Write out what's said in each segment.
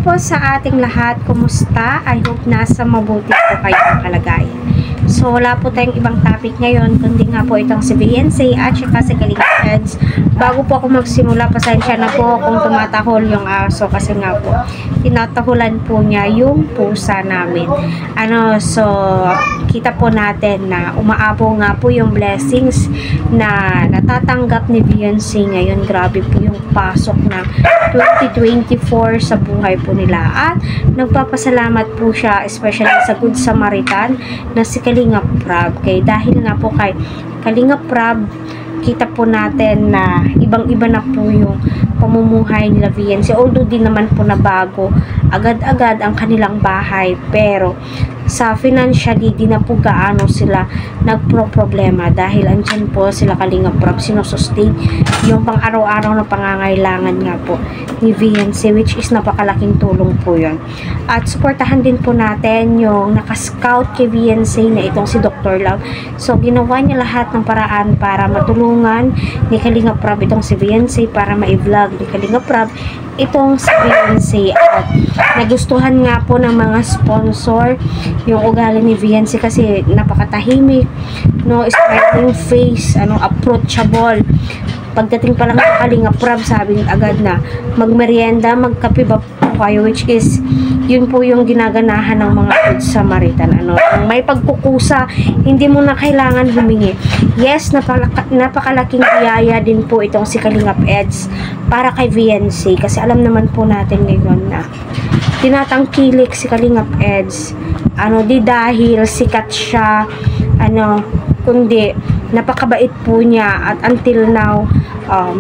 po sa ating lahat. Kumusta? I hope nasa mabuti po kayong kalagayan. So, wala po tayong ibang topic ngayon, kundi nga po itong si Beyonce at saka si Kalinga Eds. Bago po ako magsimula, pasensya na po kung tumatahol yung aso kasi nga po, tinatahulan po niya yung pusa namin. So, kita po natin na umaabo nga po yung blessings na natatanggap ni Beyonce ngayon. Grabe po yung pasok ng 2024 sa buhay po nila. At nagpapasalamat po siya, especially sa Good Samaritan na si Kalinga Prab. Dahil nga po kay Kalinga Prab, kita po natin na ibang-iba na po yung pamumuhay nila Beyonce. Although din naman po na bago agad-agad ang kanilang bahay, pero sa financially di na po gaano sila nagpro-problema dahil andyan po sila Kalinga Prab sinusustain yung pang araw-araw na pangangailangan nga po ni Beyonce, which is napakalaking tulong po yun. At suportahan din po natin yung nakascout kay Beyonce na itong si Dr. Love. So ginawa niya lahat ng paraan para matulungan ni Kalinga Prab itong si Beyonce, para ma-vlog ni Kalinga Prab itong si Beyonce. At nagustuhan nga po ng mga sponsor yung ugali ni Beyonce kasi napakatahimik, no, smiling face, approachable. Pagdating pa lang ng Kalinga Prab, sabi agad na magmerienda, magkape ba po kayo, which is yun po yung ginaganahan ng mga Good Samaritan. May pagkukusa, hindi mo na kailangan humingi. Yes, napakalaking biyaya din po itong si Kalinga Eds para kay Beyonce, kasi alam naman po natin ngayon na tinatangkilik si Kalinga Eds, di dahil sikat siya, kundi napakabait po niya. At until now,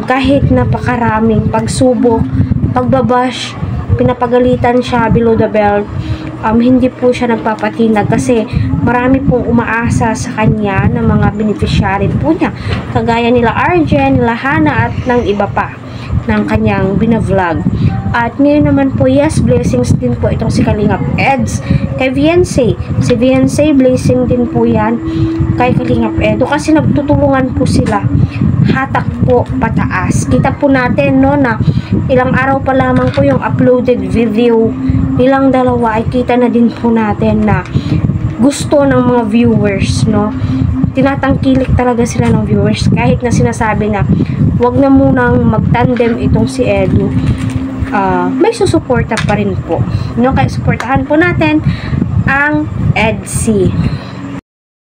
kahit napakaraming pagsubok, pagbabash, pinapagalitan siya below the belt, hindi po siya nagpapatinag kasi marami pong umaasa sa kanya ng mga beneficiary po niya, kagaya nila Arjen, nila Hana at ng iba pa ng kanyang binavlog. At ngayon naman po, yes, blessings din po itong si Kalinga Eds kay Beyonce. Si Beyonce, blessing din po yan kay Kalinga Edo kasi nagtutulungan po sila hatak po pataas. Kita po natin, no, na ilang araw pa lamang po yung uploaded video nilang dalawa ay kita na din po natin na gusto ng mga viewers, no. Tinatangkilik talaga sila ng viewers kahit na sinasabi na wag na munang magtandem itong si Edu. May susuporta pa rin po, no? Kaya suportahan po natin ang EDC.